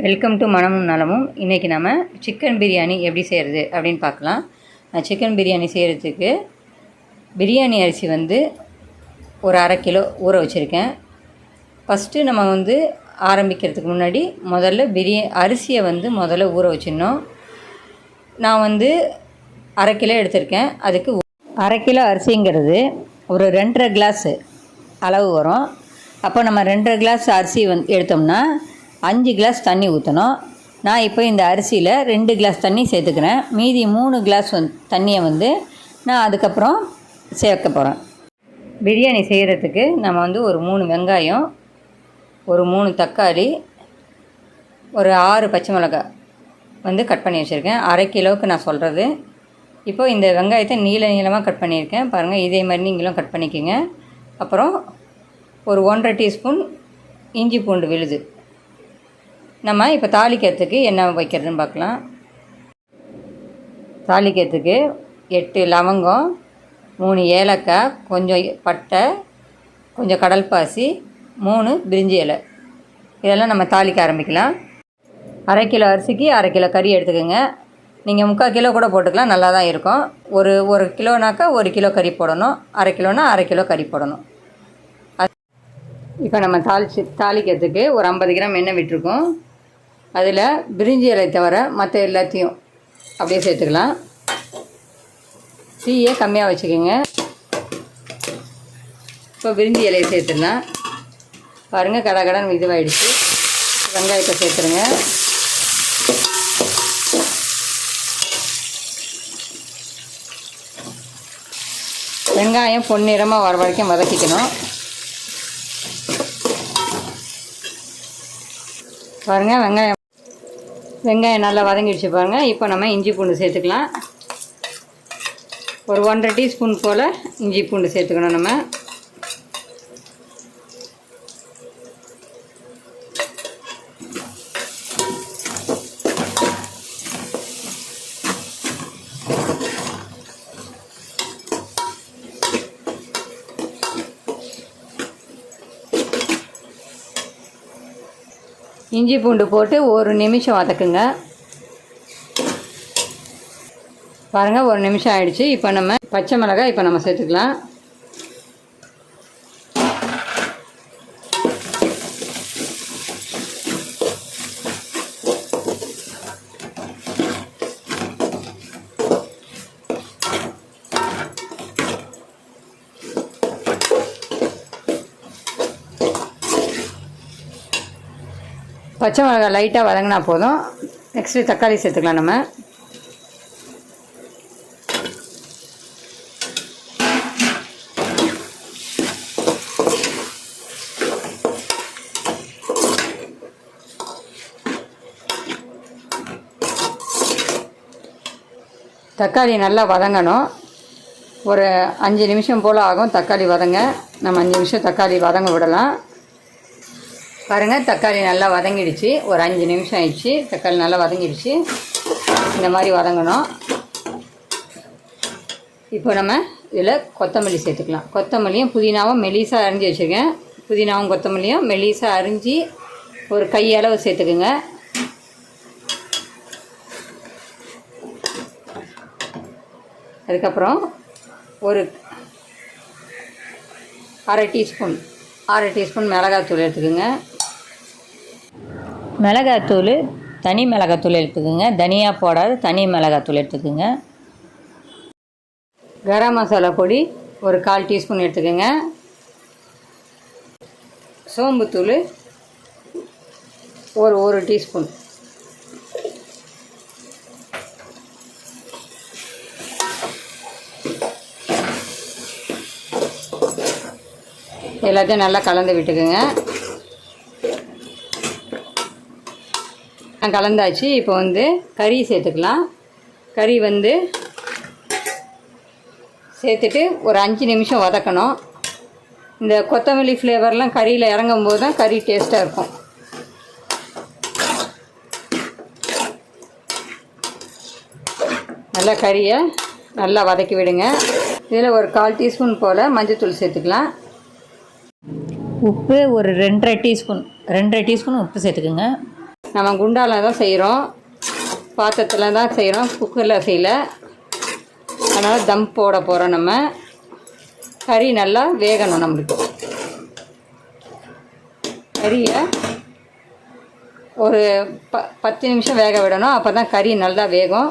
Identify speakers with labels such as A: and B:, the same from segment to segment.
A: Welcome to மனமும் நலமும். இன்றைக்கி நம்ம சிக்கன் பிரியாணி எப்படி செய்கிறது அப்படின்னு பார்க்கலாம். நான் சிக்கன் பிரியாணி செய்கிறதுக்கு பிரியாணி அரிசி ஒரு 1/2 கிலோ ஊற வச்சுருக்கேன். ஃபஸ்ட்டு நம்ம ஆரம்பிக்கிறதுக்கு முன்னாடி முதல்ல அரிசியை முதல்ல ஊற வச்சிடணும். நான் 1/2 கிலோ எடுத்திருக்கேன். அதுக்கு 1/2 கிலோ அரிசிங்கிறது ஒரு 2.5 கிளாஸு அளவு வரும். அப்போ நம்ம 2.5 கிளாஸ் அரிசி எடுத்தோம்னா 5 கிளாஸ் தண்ணி ஊற்றணும். நான் இப்போ இந்த அரிசியில் 2 கிளாஸ் தண்ணி சேர்த்துக்கிறேன். மீதி 3 கிளாஸ் தண்ணியை நான் அதுக்கப்புறம் சேர்க்க போகிறேன். பிரியாணி செய்கிறதுக்கு நம்ம ஒரு 3 வெங்காயம், ஒரு 3 தக்காளி, ஒரு 6 பச்சை மிளகாய் கட் பண்ணி வச்சுருக்கேன். 1/2 கிலோவுக்கு நான் சொல்கிறது. இப்போது இந்த வெங்காயத்தை நீளமாக கட் பண்ணியிருக்கேன். பாருங்கள், இதே மாதிரி நீங்களும் கட் பண்ணிக்கோங்க. அப்புறம் ஒரு 1.5 டீஸ்பூன் இஞ்சி பூண்டு விழுது. நம்ம இப்போ தாளிக்கிறதுக்கு என்ன வைக்கிறதுன்னு பார்க்கலாம். தாளிக்கிறதுக்கு 8 லவங்கம், 3 ஏலக்காய், கொஞ்சம் பட்டை, கொஞ்சம் கடல்பாசி, 3 பிரிஞ்சி இலை, இதெல்லாம் நம்ம தாளிக்க ஆரம்பிக்கலாம். 1/2 கிலோ அரிசிக்கு 1/2 கிலோ கறி எடுத்துக்கோங்க. நீங்கள் 3/4 கிலோ கூட போட்டுக்கலாம், நல்லா தான் இருக்கும். ஒரு கிலோனாக்கா 1 கிலோ கறி போடணும். 1/2 கிலோனா 1/2 கிலோ கறி போடணும். இப்போ நம்ம தாளிக்கிறதுக்கு ஒரு 50 கிராம் எண்ணெய் விட்டுருக்கோம். அதில் பிரிஞ்சி இலை தவிர மற்ற எல்லாத்தையும் அப்படியே சேர்த்துக்கலாம். தீயை கம்மியாக வச்சுக்கோங்க. இப்போ பிரிஞ்சி இலையை சேர்த்துடலாம். பாருங்கள், கடகடன் இதுவாகிடுச்சு. வெங்காயத்தை சேர்த்துருங்க. வெங்காயம் பொன்னிறமாக வர வரைக்கும் வதக்கிக்கணும். பாருங்கள், வெங்காயம் நல்லா வதங்கிடுச்சு பாருங்கள். இப்போ நம்ம இஞ்சி பூண்டு சேர்த்துக்கலாம். ஒரு 1.5 டீஸ்பூன் போல் இஞ்சி பூண்டு சேர்த்துக்கணும். நம்ம இஞ்சி பூண்டு போட்டு 1 நிமிஷம் வதக்குங்க. பாருங்கள், 1 நிமிஷம் ஆயிடுச்சு. இப்போ நம்ம பச்சை மிளகாய் நம்ம சேர்த்துக்கலாம். பச்சை மிளகாய் லைட்டாக வதங்கினா போதும். நெக்ஸ்ட்டு தக்காளி சேர்த்துக்கலாம். நம்ம தக்காளி நல்லா வதங்கணும். ஒரு 5 நிமிஷம் போல் ஆகும் தக்காளி வதங்க. நம்ம 5 நிமிஷம் தக்காளி வதங்க விடலாம். பாருங்கள், தக்காளி நல்லா வதங்கிடுச்சு. ஒரு 5 நிமிஷம் ஆயிடுச்சு. தக்காளி நல்லா வதங்கிடுச்சு. இந்த மாதிரி வதங்கணும். இப்போ நம்ம இதில் கொத்தமல்லி சேர்த்துக்கலாம். கொத்தமல்லியும் புதினாவும் மெலிசாக அரிஞ்சு வச்சுருக்கேன். புதினாவும் கொத்தமல்லியும் மெலிசாக அரிஞ்சு ஒரு கையளவு சேர்த்துக்குங்க. அதுக்கப்புறம் ஒரு 1/2 டீஸ்பூன் மிளகாத்தூள் எடுத்துக்கோங்க. மிளகாத்தூள் தனி மிளகாத்தூள் எடுத்துக்கோங்க. தனியாக போடாத தனி மிளகாத்தூள் எடுத்துக்கோங்க. கரம் மசாலா பொடி ஒரு 1/4 டீஸ்பூன் எடுத்துக்கோங்க. சோம்புத்தூள் ஒரு 1 டீஸ்பூன். எல்லாத்தையும் நல்லா கலந்து விட்டுக்குங்க. கலந்தாச்சு. இப்போ கறி சேர்த்துக்கலாம். கறி சேர்த்துட்டு ஒரு 5 நிமிஷம் வதக்கணும். இந்த கொத்தமல்லி ஃப்ளேவர்லாம் கறியில் இறங்கும் போது தான் கறி டேஸ்ட்டாக இருக்கும். நல்லா கறியை நல்லா வதக்கி விடுங்க. இதில் ஒரு 1/4 டீஸ்பூன் போல் மஞ்சள்தூள் சேர்த்துக்கலாம். உப்பு ஒரு 2.5 டீஸ்பூன் உப்பு சேர்த்துக்குங்க. நம்ம குண்டாவில் தான் செய்கிறோம், பாத்திரத்தில் தான் செய்கிறோம், குக்கரில் செய்யலை. அதனால் தம் போட போகிறோம். நம்ம கறி நல்லா வேகணும். நம்மளுக்கு கறியை ஒரு 10 நிமிஷம் வேக விடணும். அப்போ தான் கறி நல்லா வேகும்.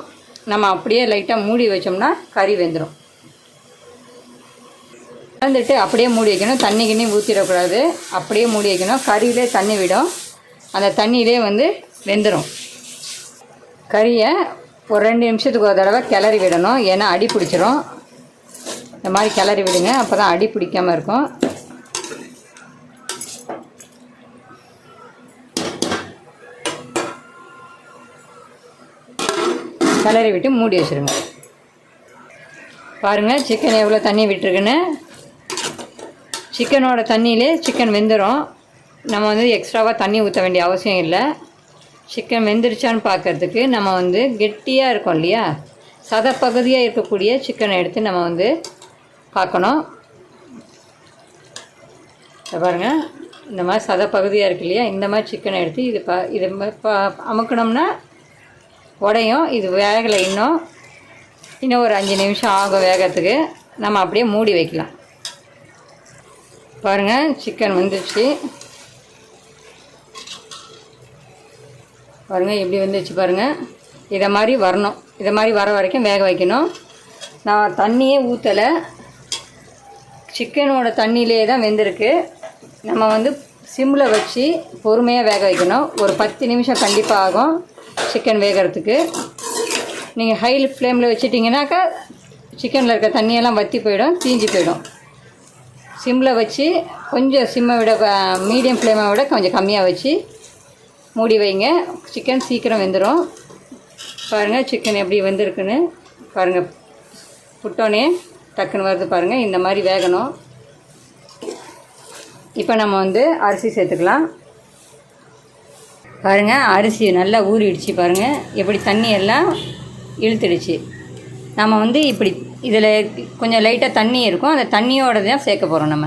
A: நம்ம அப்படியே லைட்டாக மூடி வச்சோம்னா கறி வெந்துடும். வந்துட்டு அப்படியே மூடி வைக்கணும். தண்ணி கிண்ணி ஊற்றிடக்கூடாது. அப்படியே மூடி வைக்கணும். கறியிலே தண்ணி விடும். அந்த தண்ணியிலே வந்து வெந்துடும். கறியை ஒரு 2 நிமிஷத்துக்கு ஒரு தடவை கிளறி விடணும். ஏன்னா அடி பிடிச்சிரும். இந்த மாதிரி கிளறி விடுங்க. அப்போ தான் அடி பிடிக்காமல் இருக்கும். கிளறி விட்டு மூடி வச்சுருங்க. பாருங்கள் சிக்கன் எவ்வளோ தண்ணி விட்டுருக்குன்னு. சிக்கனோட தண்ணியிலே சிக்கன் வெந்துடும். நம்ம வந்து எக்ஸ்ட்ராவாக தண்ணி ஊற்ற வேண்டிய அவசியம் இல்லை. சிக்கன் வெந்துருச்சான்னு பார்க்குறதுக்கு நம்ம வந்து கெட்டியாக இருக்கும் இல்லையா, சதப்பகுதியாக இருக்கக்கூடிய சிக்கனை எடுத்து நம்ம வந்து பார்க்கணும். இதை பாருங்கள், இந்த மாதிரி சதப்பகுதியாக இருக்கு இல்லையா, இந்த மாதிரி சிக்கனை எடுத்து இது அமுக்கணும்னா உடையும். இது வேகலை. இன்னும் ஒரு 5 நிமிஷம் ஆகும் வேகத்துக்கு. நம்ம அப்படியே மூடி வைக்கலாம். பாருங்கள் சிக்கன் வந்துடுச்சு. பாருங்கள் எப்படி வந்துடுச்சு பாருங்கள். இதை மாதிரி வரணும். இதை மாதிரி வர வரைக்கும் வேக வைக்கணும். நான் தண்ணியே ஊற்றலை, சிக்கனோட தண்ணியிலே தான் வெந்திருக்கு. நம்ம வந்து சிம்மில் வச்சு பொறுமையாக வேக வைக்கணும். ஒரு 10 நிமிஷம் கண்டிப்பாக ஆகும் சிக்கன் வேகிறதுக்கு. நீங்கள் ஹை ஃப்ளேமில் வச்சிட்டிங்கனாக்கா சிக்கனில் இருக்க தண்ணியெல்லாம் வற்றி போயிடும், தீஞ்சு போயிடும். சிம்மில் வச்சு கொஞ்சம் சிம்மை விட மீடியம் ஃப்ளேமை விட கொஞ்சம் கம்மியாக வச்சு மூடி வைங்க. சிக்கன் சீக்கிரம் வெந்துடும். பாருங்கள் சிக்கன் எப்படி வெந்திருக்குன்னு பாருங்கள். புட்டோனே டக்குன்னு வருது பாருங்கள். இந்த மாதிரி வேகணும். இப்போ நம்ம வந்து அரிசி சேர்த்துக்கலாம். பாருங்கள் அரிசி நல்லா ஊறிடுச்சு. பாருங்கள் எப்படி தண்ணி எல்லாம் இழுத்துடுச்சு. நம்ம வந்து இப்படி இதில் கொஞ்சம் லைட்டாக தண்ணி இருக்கும், அந்த தண்ணியோடு தான் சேர்க்க போகிறோம் நம்ம.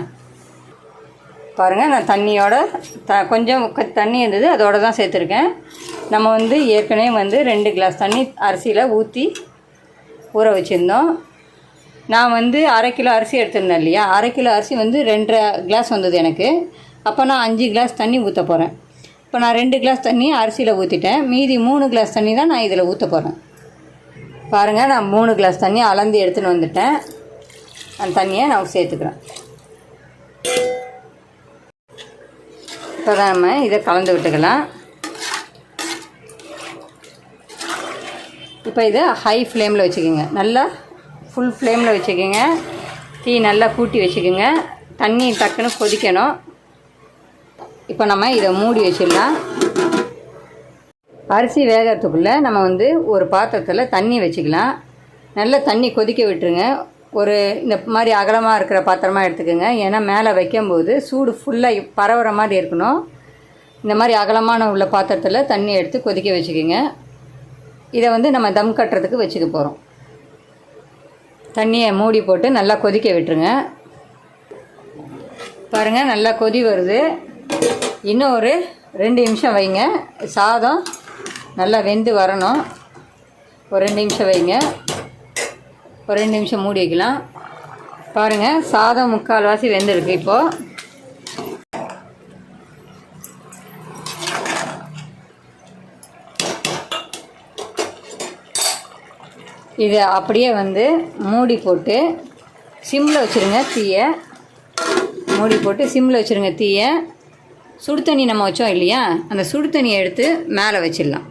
A: பாருங்கள் நான் தண்ணியோட கொஞ்சம் தண்ணி இருந்தது, அதோடு தான் சேர்த்துருக்கேன். நம்ம வந்து ஏற்கனவே வந்து 2 கிளாஸ் தண்ணி அரிசியில் ஊற்றி ஊற வச்சுருந்தோம். நான் வந்து 1/2 கிலோ அரிசி எடுத்திருந்தேன் இல்லையா, 1/2 கிலோ அரிசி வந்து 2.5 கிளாஸ் வந்தது எனக்கு. அப்போ நான் 5 கிளாஸ் தண்ணி ஊற்ற போகிறேன். இப்போ நான் 2 கிளாஸ் தண்ணி அரிசியில் ஊற்றிட்டேன். மீதி 3 கிளாஸ் தண்ணி தான் நான் இதில் ஊற்ற போகிறேன். பாருங்கள் நான் 3 கிளாஸ் தண்ணி அளந்து எடுத்துன்னு வந்துட்டேன். அந்த தண்ணியை நான் சேர்த்துக்கிறேன். இப்போ தான் நம்ம இதை கலந்து விட்டுக்கலாம். இப்போ இதை ஹை ஃப்ளேமில் வச்சுக்கோங்க. நல்லா ஃபுல் ஃப்ளேமில் வச்சுக்கோங்க. தீ நல்லா கூட்டி வச்சுக்கோங்க. தண்ணி டக்குன்னு கொதிக்கணும். இப்போ நம்ம இதை மூடி வச்சிடலாம். அரிசி வேகிறதுக்குள்ளே நம்ம வந்து ஒரு பாத்திரத்தில் தண்ணி வச்சுக்கலாம். நல்லா தண்ணி கொதிக்க விட்டுருங்க. ஒரு இந்த மாதிரி அகலமாக இருக்கிற பாத்திரமாக எடுத்துக்கோங்க. ஏன்னா மேலே வைக்கும்போது சூடு ஃபுல்லாக பரவுற மாதிரி இருக்கணும். இந்த மாதிரி அகலமான உள்ள பாத்திரத்தில் தண்ணி எடுத்து கொதிக்க வச்சுக்கோங்க. இதை வந்து நம்ம தம் கட்டுறதுக்கு வச்சுக்க போகிறோம். தண்ணியை மூடி போட்டு நல்லா கொதிக்க விட்டுருங்க. பாருங்கள் நல்லா கொதி வருது. இன்னும் ஒரு 2 நிமிஷம் வைங்க. சாதம் நல்லா வெந்து வரணும். ஒரு 2 நிமிஷம் வைங்க. ஒரு 2 நிமிஷம் மூடி வைக்கலாம். பாருங்கள் சாதம் 3/4 வாசி வெந்திருக்கு. இப்போது இதை அப்படியே வந்து மூடி போட்டு சிம்மில் வச்சுருங்க. தீயை மூடி போட்டு சிம்மில் வச்சுருங்க. தீயை சுடு தண்ணி நம்ம வச்சோம் இல்லையா, அந்த சுடு தண்ணியை எடுத்து மேலே வச்சிடலாம்.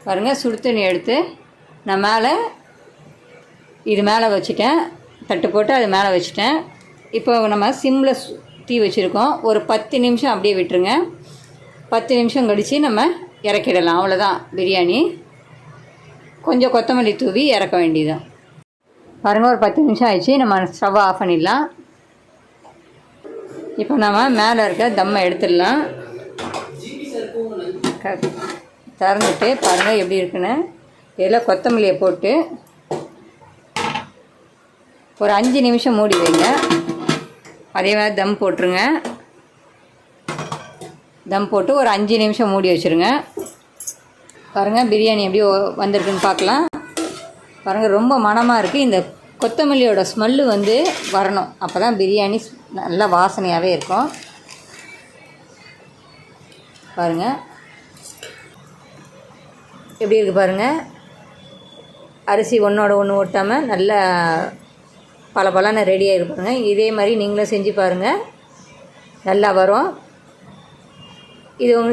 A: பாருங்கள் சுடு தண்ணி எடுத்து நான் இது மேலே வச்சுட்டேன். தட்டு போட்டு அது மேலே வச்சுட்டேன். இப்போ நம்ம சிம்மில் தீ வச்சுருக்கோம். ஒரு 10 நிமிஷம் அப்படியே விட்டுருங்க. 10 நிமிஷம் கழித்து நம்ம இறக்கிடலாம். அவ்வளோதான் பிரியாணி. கொஞ்சம் கொத்தமல்லி தூவி இறக்க வேண்டியதுதான். பாருங்கள் ஒரு 10 நிமிஷம் ஆயிடுச்சு. நம்ம ஸ்டவ் ஆஃப் பண்ணிடலாம். இப்போ நம்ம மேலே இருக்க தம்மை எடுத்துடலாம். திறந்துட்டு பாருங்கள் எப்படி இருக்குன்னு. இதில் கொத்தமல்லியை போட்டு ஒரு 5 நிமிஷம் மூடி வைங்க. அதே மாதிரி தம் போட்டுருங்க. தம் போட்டு ஒரு 5 நிமிஷம் மூடி வச்சுருங்க. பாருங்கள் பிரியாணி எப்படி வந்திருக்குன்னு பார்க்கலாம். பாருங்கள் ரொம்ப மணமாக இருக்குது. இந்த கொத்தமல்லியோட ஸ்மெல்லு வந்து வரணும். அப்போ தான் பிரியாணி நல்லா வாசனையாகவே இருக்கும். பாருங்கள் எப்படி இருக்குது பாருங்கள். அரிசி ஒன்றோட ஒன்று ஒட்டாமல் நல்லா பலபலன்னு ரெடியாக இருப்பாங்க. இதே மாதிரி நீங்களும் செஞ்சு பாருங்கள், நல்லா வரும்.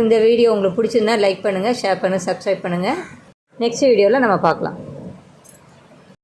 A: இந்த வீடியோ உங்களுக்கு பிடிச்சிருந்தா லைக் பண்ணுங்கள், ஷேர் பண்ணுங்கள், சப்ஸ்கிரைப் பண்ணுங்கள். நெக்ஸ்ட் வீடியோவில் நம்ம பார்க்கலாம்.